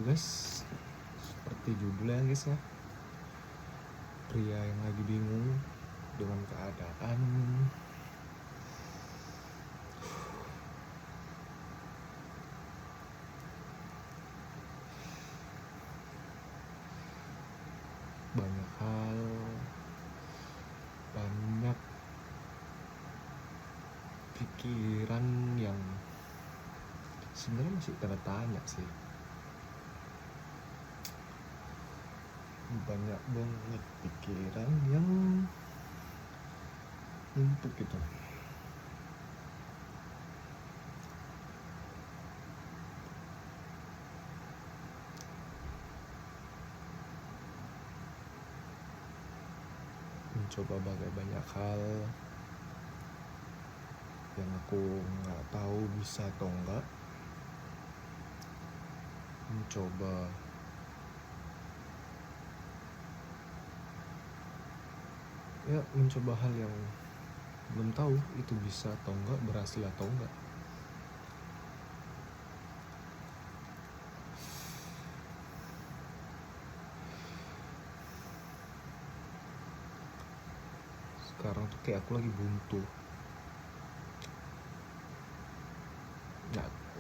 guys, seperti judulnya guys ya, pria yang lagi bingung dengan keadaan. Banyak hal, banyak pikiran yang sebenarnya masih tanda tanya sih. Banyak banget pikiran yang numpuk gitu. Mencoba banyak hal yang aku nggak tahu bisa atau enggak. Mencoba hal yang belum tahu itu bisa atau enggak, berhasil atau enggak. Sekarang tuh kayak aku lagi buntu,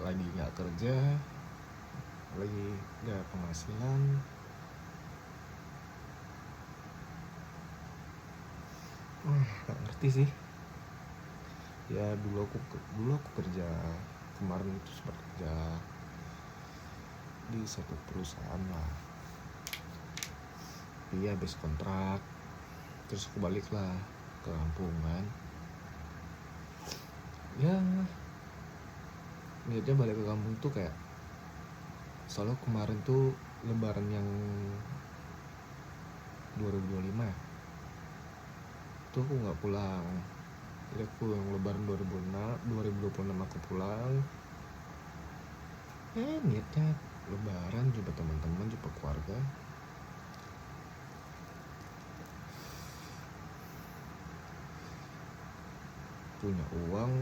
lagi nggak kerja, lagi nggak penghasilan. Nggak ngerti sih. Ya dulu aku kerja, kemarin itu sempat kerja di satu perusahaan lah. Iya, habis kontrak, terus aku balik lah ke kampung kan. Ya niatnya balik ke kampung tuh kayak, soalnya kemarin tuh lebaran yang 2025 ya, tuh aku nggak pulang. Jadi aku yang lebaran 2026 aku pulang. Niatnya lebaran, jumpa teman-teman, jumpa keluarga. Punya uang,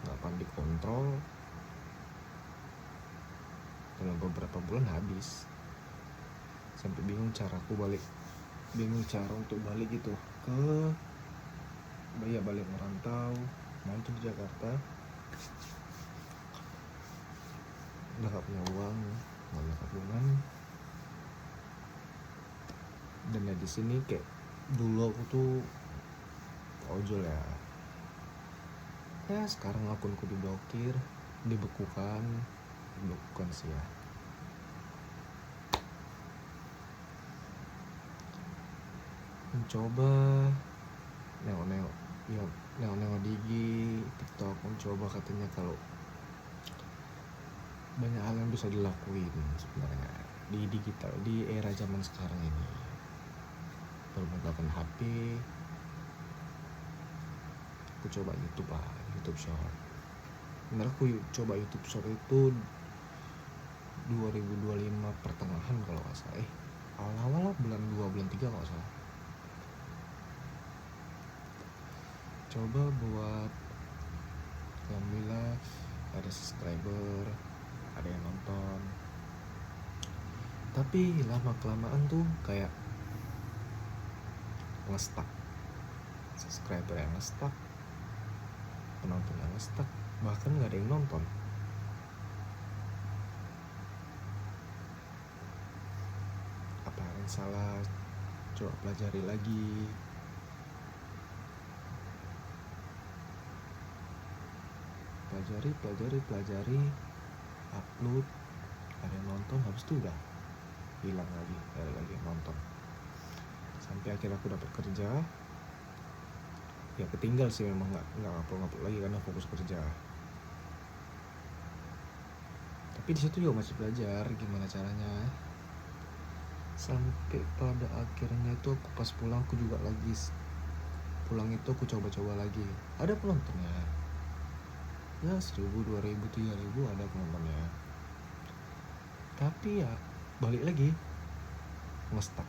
nggak pandai kontrol. Dalam beberapa bulan habis. Sampai bingung cara untuk balik gitu ke balik merantau, mau tuh di Jakarta. Udah gak punya uang, gak punya tabungan. Dan ya di sini kayak dulu aku tuh ojol ya. Sekarang akunku diblokir, dibekukan sih ya. Mencoba nengok di TikTok, mencoba katanya kalau banyak hal yang bisa dilakuin sebenarnya di digital, di era zaman sekarang ini. Bermodalkan HP, aku coba YouTube Short. Bener, aku coba YouTube Short itu 2025 pertengahan kalau nggak salah. Awal-awal bulan 2, bulan 3 kalau nggak salah. Coba buat, alhamdulillah ada subscriber, ada yang nonton. Tapi lama kelamaan tuh kayak nge-stuck. Subscriber yang nge-stuck, penonton yang nge-stuck, bahkan gak ada yang nonton. Apa yang salah? Coba pelajari lagi. Pelajari, upload, ada yang nonton, habis itu udah hilang lagi, ada lagi yang nonton. Sampai akhirnya aku dapat kerja. Ya ketinggal sih, memang nggak upload lagi karena fokus kerja. Tapi di situ juga masih belajar gimana caranya. Sampai pada akhirnya itu aku pas pulang, aku juga lagi pulang itu aku coba lagi. Ada penontonnya. Ya 1.000, 2.000, 3.000 ada penontonnya. Tapi ya balik lagi nge-stuck.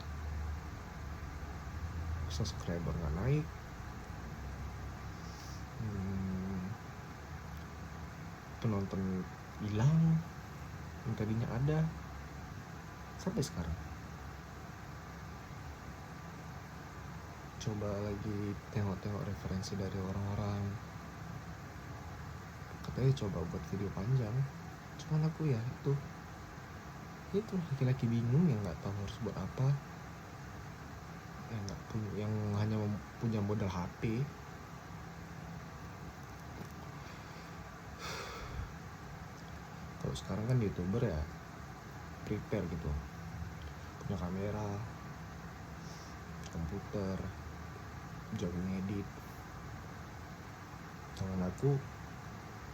Subscriber nggak naik. Penonton hilang, yang tadinya ada sampai sekarang. Coba lagi tengok-tengok referensi dari orang-orang, katanya coba buat video panjang, cuman aku ya itu laki-laki bingung yang nggak tahu harus buat apa, yang nggak punya, yang hanya punya modal HP. Kalau sekarang kan YouTuber ya prepare gitu, punya kamera, komputer, jago ngedit. Jangan aku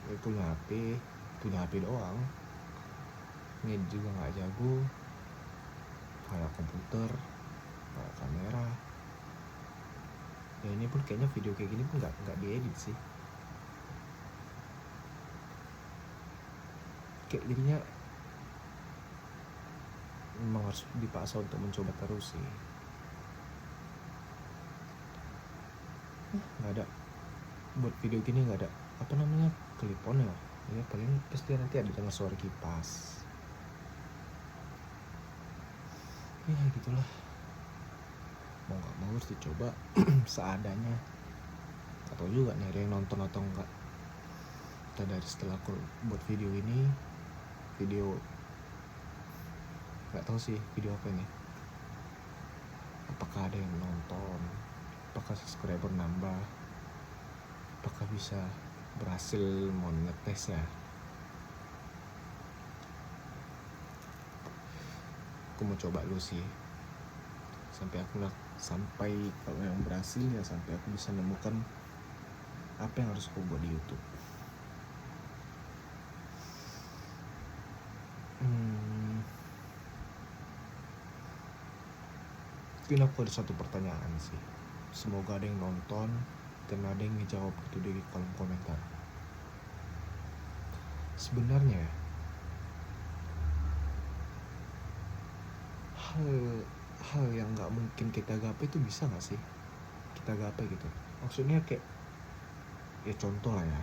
ya punya HP doang, ngedit juga nggak jago, kayak komputer, kayak kamera. Ya ini pun kayaknya video kayak gini pun nggak diedit sih. Kayak jadinya memang harus dipaksa untuk mencoba terus sih. Nggak ada buat video gini, nggak ada apa namanya klipon ya. Ya paling pasti nanti ada dengar suara kipas. Ya gitulah. Mau nggak mau harus dicoba seadanya. Atau juga nih ada yang nonton atau enggak. Kita dari setelah aku buat video ini, video nggak tahu sih video apa ini. Apakah ada yang nonton? Apakah subscriber nambah? Apakah bisa berhasil monetis ya? Aku mau coba dulu sih. Sampai kalau yang berhasil ya sampai aku bisa menemukan apa yang harus aku buat di YouTube. Mungkin aku ada satu pertanyaan sih. Semoga ada yang nonton dan ada yang ngejawab itu di kolom komentar. Sebenarnya hal yang nggak mungkin kita gapai itu bisa nggak sih kita gapai gitu? Maksudnya kayak ya contoh lah ya,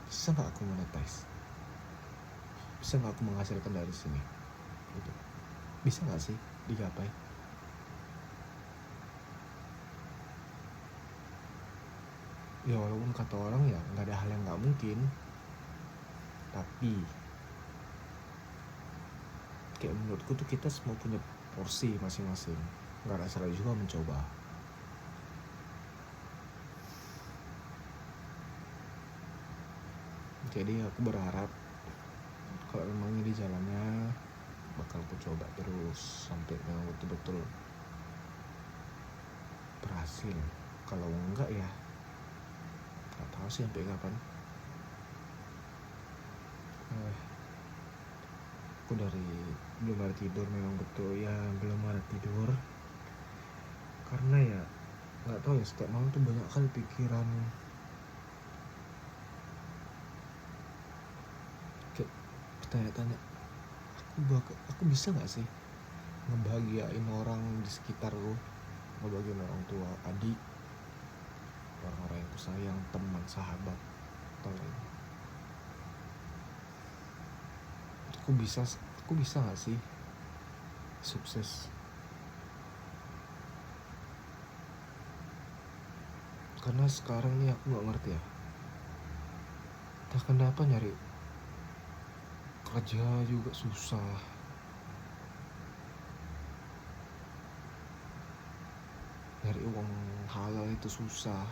bisa nggak aku monetize? Bisa nggak aku menghasilkan dari sini? Gitu. Bisa nggak sih digapai? Ya walaupun kata orang ya nggak ada hal yang nggak mungkin, tapi kayak menurutku tuh kita semua punya porsi masing-masing, nggak ada salah juga mencoba. Jadi aku berharap kalau memang ini jalannya bakal aku coba terus sampai yang betul-betul berhasil. Kalau enggak ya nggak tahu sih sampai kapan. Aku belum ada tidur, memang betul ya belum ada tidur karena ya nggak tahu ya, setiap malam tuh banyak kali pikiran kayak bertanya-tanya, aku bisa nggak sih ngebahagiain orang di sekitarku, ngebahagiain orang tua, adik, orang-orang yang kusayang, teman, sahabat, atau lain. Aku bisa nggak sih sukses? Karena sekarang nih aku nggak ngerti ya, entah kenapa nyari kerja juga susah, nyari uang halal itu susah.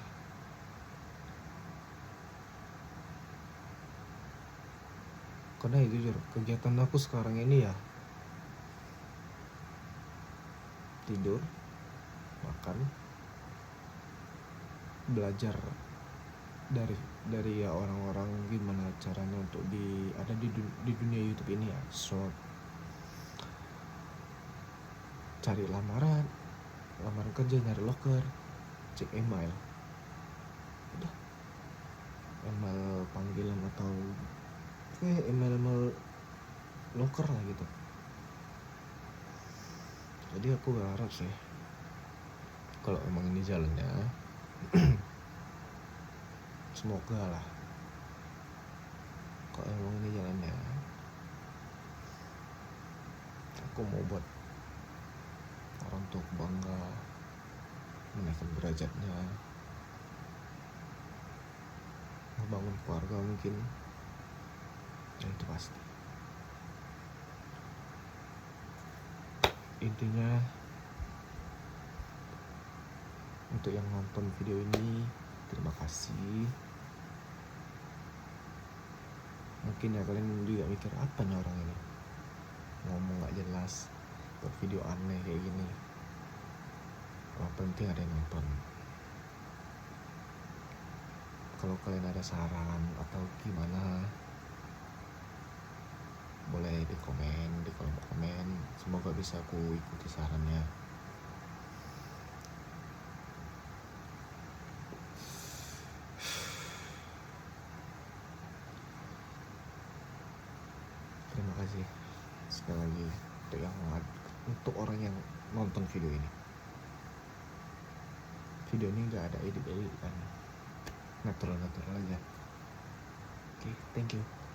Karena itu jujur, kegiatan aku sekarang ini ya tidur, makan, belajar dari ya orang-orang gimana caranya untuk ada di dunia YouTube ini ya, short, cari lamaran kerja, nyari loker, cek email, udah, email panggilan atau email loker lah gitu. Jadi aku berharap sih kalau emang ini jalannya semoga lah kalau emang ini jalannya Aku mau buat orang tua bangga, menaikkan derajatnya, membangun keluarga mungkin, dan itu pasti. Intinya untuk yang nonton video ini, terima kasih. Mungkin ya kalian juga mikir, apanya orang ini ngomong gak jelas, buat video aneh kayak gini. Yang penting ada yang nonton. Kalau kalian ada saran atau gimana, boleh di komen, di kolom komen. Semoga bisa aku ikuti sarannya. Terima kasih sekali lagi untuk orang yang nonton video ini. Video ini gak ada edit kan, natural aja. Oke, thank you.